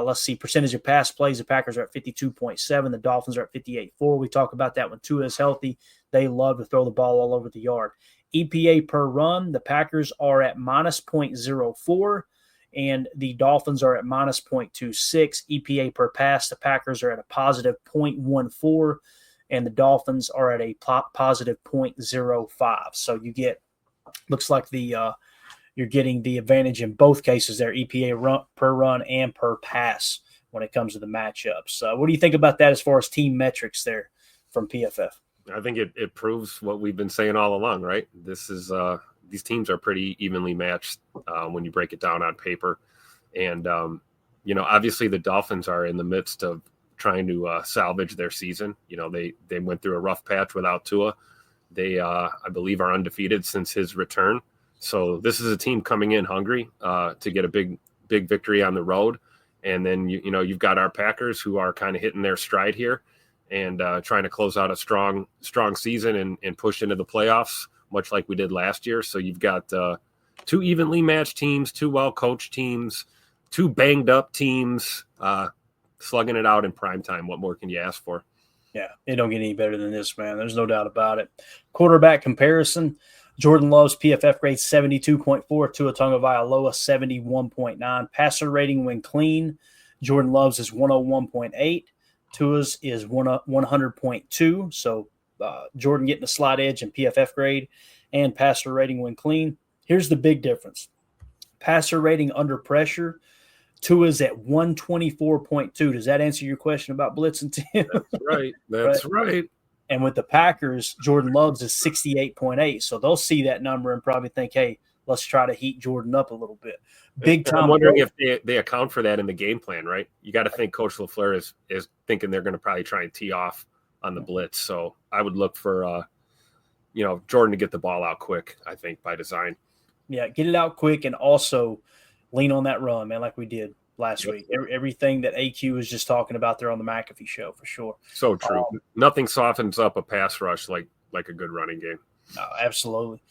Let's see, percentage of pass plays, the Packers are at 52.7. The Dolphins are at 58.4. We talk about that when Tua is healthy. They love to throw the ball all over the yard. EPA per run, the Packers are at minus 0.04. And the Dolphins are at minus 0.26. EPA per pass, the Packers are at a positive 0.14, and the Dolphins are at a positive 0.05. So you get, looks like you're getting the advantage in both cases there, EPA per run and per pass when it comes to the matchups. What do you think about that as far as team metrics there from PFF? I think it proves what we've been saying all along, right? This is these teams are pretty evenly matched when you break it down on paper. And, obviously the Dolphins are in the midst of trying to salvage their season. They went through a rough patch without Tua. They, I believe, are undefeated since his return. So this is a team coming in hungry to get a big victory on the road. And then, you've got our Packers who are kind of hitting their stride here and trying to close out a strong season and push into the playoffs, much like we did last year. So you've got two evenly matched teams, two well-coached teams, two banged-up teams slugging it out in prime time. What more can you ask for? Yeah, it don't get any better than this, man. There's no doubt about it. Quarterback comparison, Jordan Love's PFF grade 72.4, Tua Tagovailoa 71.9. Passer rating when clean, Jordan Love's is 101.8. Tua's is 100.2. So Jordan getting a slight edge in PFF grade and passer rating when clean. Here's the big difference. Passer rating under pressure, Tua's at 124.2. Does that answer your question about blitz and Tim? That's right. That's right. And with the Packers, Jordan Love's is 68.8. So they'll see that number and probably think, hey, let's try to heat Jordan up a little bit. Big time. I'm wondering if they account for that in the game plan, right? You got to think Coach LaFleur is thinking they're going to probably try and tee off on the blitz. So I would look for, Jordan to get the ball out quick, I think, by design. Yeah, get it out quick and also lean on that run, man, like we did last week. Everything that AQ was just talking about there on the McAfee show, for sure. So true. Nothing softens up a pass rush like a good running game. No, absolutely.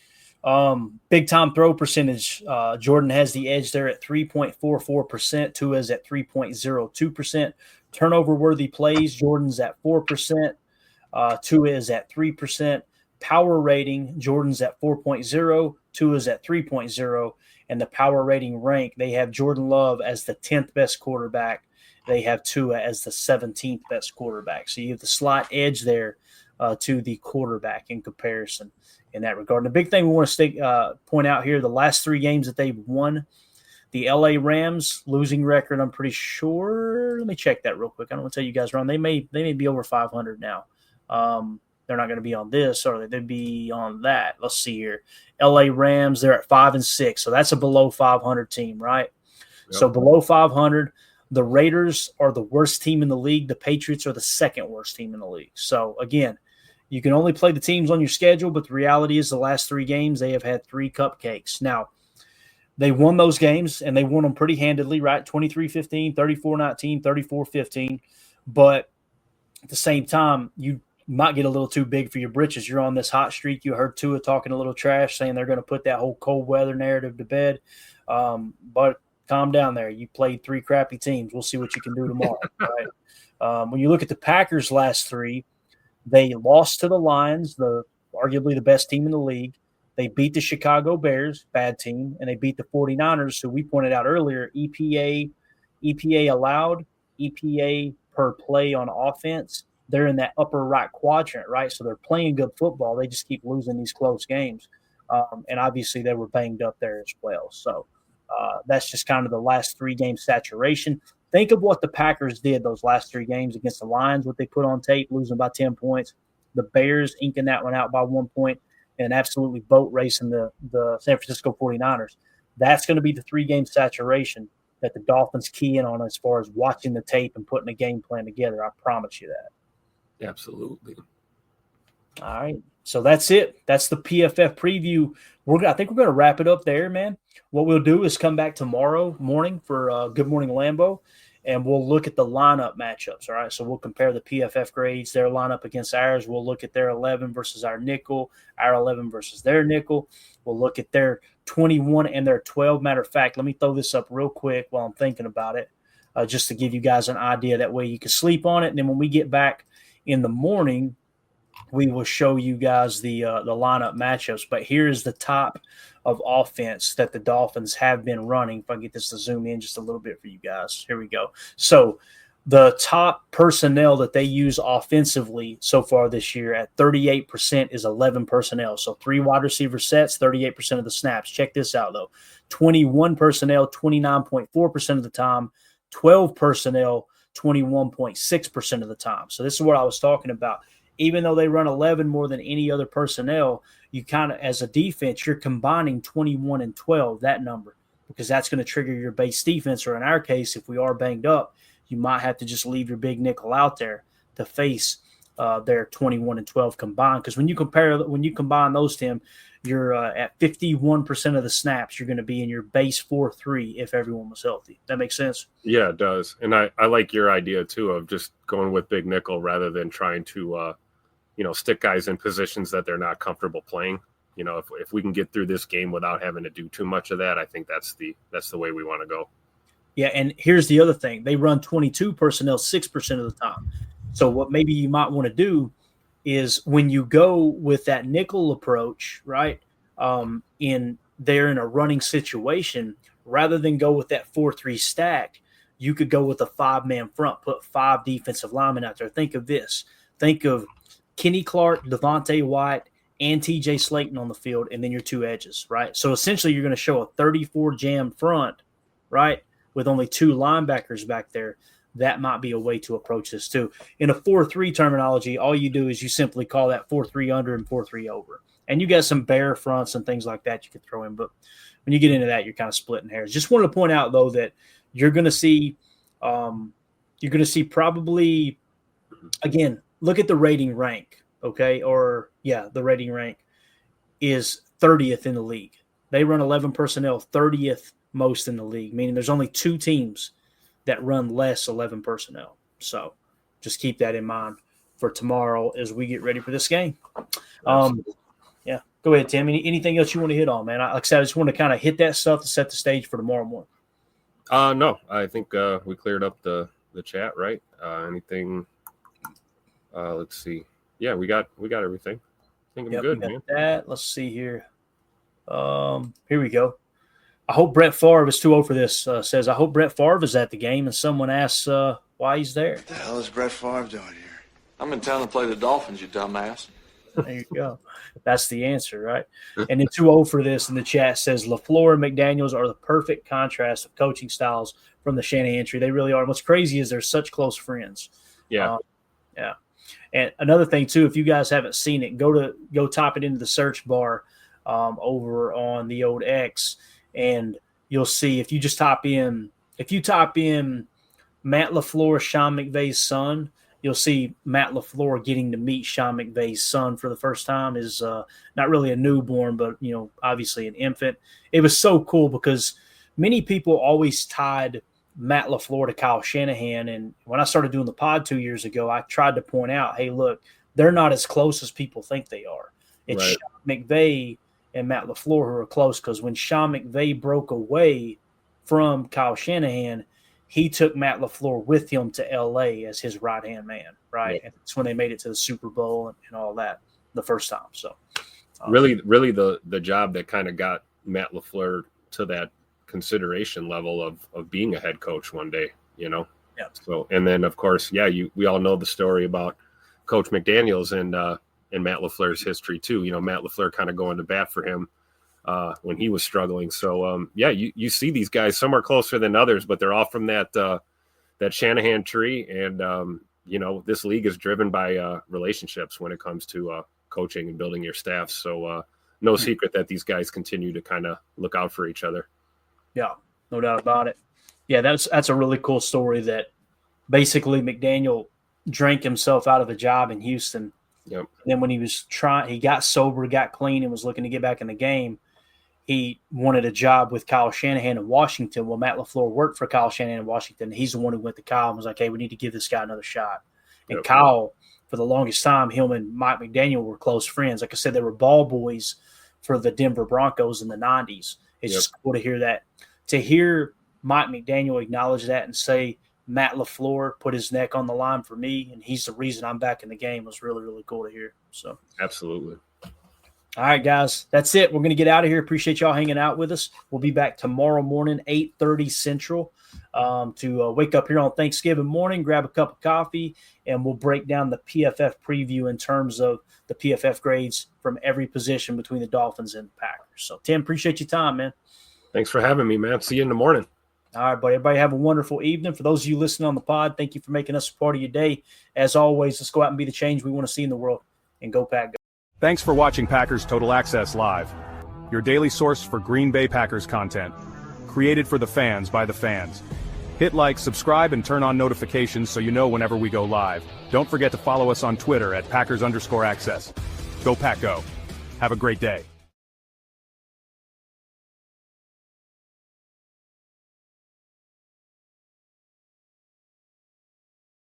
Big time throw percentage. Jordan has the edge there at 3.44%. Tua's at 3.02%. Turnover worthy plays. Jordan's at 4%. Tua is at 3%. Power rating. Jordan's at 4.0. Tua's at 3.0. And the power rating rank, they have Jordan Love as the 10th best quarterback. They have Tua as the 17th best quarterback. So you have the slight edge there to the quarterback in comparison in that regard. And the big thing we want to point out here, the last 3 games that they've won, the LA Rams losing record, I'm pretty sure. Let me check that real quick. I don't want to tell you guys wrong. They may be over 500 now. They're not going to be on this, or they'd be on that. Let's see here. LA Rams, they're at 5-6. So that's a below 500 team, right? Yep. So below 500. The Raiders are the worst team in the league. The Patriots are the second worst team in the league. So, again, you can only play the teams on your schedule, but the reality is the last 3 games, they have had 3 cupcakes. Now, they won those games, and they won them pretty handedly, right? 23-15, 34-19, 34-15. But at the same time, you might get a little too big for your britches. You're on this hot streak. You heard Tua talking a little trash, saying they're going to put that whole cold weather narrative to bed. But calm down there. You played 3 crappy teams. We'll see what you can do tomorrow, right? When you look at the Packers' last 3, they lost to the Lions, arguably the best team in the league. They beat the Chicago Bears, bad team, and they beat the 49ers, who we pointed out earlier, EPA allowed, EPA per play on offense. They're in that upper right quadrant, right? So they're playing good football. They just keep losing these close games. And obviously they were banged up there as well. So that's just kind of the last 3-game saturation. Think of what the Packers did those last 3 games against the Lions, what they put on tape, losing by 10 points. The Bears inking that one out by 1 point and absolutely boat racing the San Francisco 49ers. That's going to be the 3-game saturation that the Dolphins key in on as far as watching the tape and putting a game plan together. I promise you that. Absolutely. All right. So that's it. That's the PFF preview. I think we're going to wrap it up there, man. What we'll do is come back tomorrow morning for Good Morning Lambeau, and we'll look at the lineup matchups, all right? So we'll compare the PFF grades, their lineup against ours. We'll look at their 11 versus our nickel, our 11 versus their nickel. We'll look at their 21 and their 12. Matter of fact, let me throw this up real quick while I'm thinking about it, just to give you guys an idea. That way you can sleep on it, and then when we get back in the morning, we will show you guys the lineup matchups. But here's the top of offense that the Dolphins have been running. If I get this to zoom in just a little bit for you guys. Here we go. So the top personnel that they use offensively so far this year at 38% is 11 personnel. So 3 wide receiver sets, 38% of the snaps. Check this out, though. 21 personnel, 29.4% of the time. 12 personnel, 21.6% of the time. So this is what I was talking about. Even though they run 11 more than any other personnel, you kind of, as a defense, you're combining 21 and 12, that number, because that's going to trigger your base defense. Or in our case, if we are banged up, you might have to just leave your big nickel out there to face their 21 and 12 combined. Because when you combine those, Tim, you're at 51% of the snaps. You're going to be in your base 4-3 if everyone was healthy. That makes sense? Yeah, it does. And I like your idea, too, of just going with big nickel rather than trying to stick guys in positions that they're not comfortable playing. If we can get through this game without having to do too much of that, I think that's the way we want to go. Yeah, and here's the other thing. They run 22 personnel 6% of the time. So what maybe you might want to do is when you go with that nickel approach, right, in a running situation, rather than go with that 4-3 stack, you could go with a 5-man front, put 5 defensive linemen out there. Think of this. Think of Kenny Clark, Devontae White, and TJ Slayton on the field, and then your 2 edges, right? So essentially you're going to show a 34 jam front, right, with only 2 linebackers back there. that might be a way to approach this too. In a 4-3 terminology, all you do is you simply call that 4-3 under and 4-3 over. And you got some bear fronts and things like that you could throw in. But when you get into that, you're kind of splitting hairs. Just wanted to point out, though, that you're going to see probably, again, look at the rating rank, okay? Or, yeah, the rating rank is 30th in the league. They run 11 personnel, 30th most in the league, meaning there's only 2 teams that run less 11 personnel. So just keep that in mind for tomorrow as we get ready for this game. Yeah, go ahead, Tim. Anything else you want to hit on, man? Like I said, I just want to kind of hit that stuff to set the stage for tomorrow morning. No, I think we cleared up the chat, right? Anything? Let's see. Yeah, we got everything. I think I'm good, man. That. Let's see here. Here we go. I hope Brett Favre is too old for this. Says, I hope Brett Favre is at the game, and someone asks why he's there. What the hell is Brett Favre doing here? I'm in town to play the Dolphins, you dumbass. There you go. That's the answer, right? And then too old for this in the chat says LaFleur and McDaniels are the perfect contrast of coaching styles from the Shanahan tree. They really are. And what's crazy is they're such close friends. Yeah. Yeah. And another thing too, if you guys haven't seen it, go type it into the search bar over on the old X, and you'll see if you type in Matt LaFleur, Sean McVay's son, you'll see Matt LaFleur getting to meet Sean McVay's son for the first time. Is not really a newborn, but obviously an infant. It was so cool because many people always tied Matt LaFleur to Kyle Shanahan. And when I started doing the pod 2 years ago, I tried to point out, hey, look, they're not as close as people think they are. It's right. Sean McVay and Matt LaFleur who are close, because when Sean McVay broke away from Kyle Shanahan, he took Matt LaFleur with him to L.A. as his right-hand man, right? Yeah. And that's when they made it to the Super Bowl and all that the first time. So, really the job that kind of got Matt LaFleur to that consideration level of being a head coach one day, Yeah. So, and then of course, we all know the story about Coach McDaniels and Matt LaFleur's history too. Matt LaFleur kind of going to bat for him when he was struggling. So, you see these guys, some are closer than others, but they're all from that Shanahan tree. And, this league is driven by relationships when it comes to coaching and building your staff. So no secret that these guys continue to kind of look out for each other. Yeah, no doubt about it. Yeah, that's a really cool story that basically McDaniel drank himself out of a job in Houston. Yep. And then when he got sober, got clean, and was looking to get back in the game, he wanted a job with Kyle Shanahan in Washington. Well, Matt LaFleur worked for Kyle Shanahan in Washington. He's the one who went to Kyle and was like, hey, we need to give this guy another shot. And Yep. Kyle, for the longest time, him and Mike McDaniel were close friends. Like I said, they were ball boys for the Denver Broncos in the 90s. It's Yep. just cool to hear that. To hear Mike McDaniel acknowledge that and say Matt LaFleur put his neck on the line for me, and he's the reason I'm back in the game, was really, really cool to hear. So, Absolutely. all right, guys, that's it. We're going to get out of here. Appreciate y'all hanging out with us. We'll be back tomorrow morning, 8:30 Central, to wake up here on Thanksgiving morning, grab a cup of coffee, and we'll break down the PFF preview in terms of the PFF grades from every position between the Dolphins and the Packers. So, Tim, appreciate your time, man. Thanks for having me, man. See you in the morning. All right, buddy. Everybody have a wonderful evening. For those of you listening on the pod, thank you for making us a part of your day. As always, let's go out and be the change we want to see in the world. And go Pack, go. Thanks for watching Packers Total Access Live, your daily source for Green Bay Packers content. Created for the fans by the fans. Hit like, subscribe, and turn on notifications so you know whenever we go live. Don't forget to follow us on Twitter at Packers_access. Go Pack Go. Have a great day.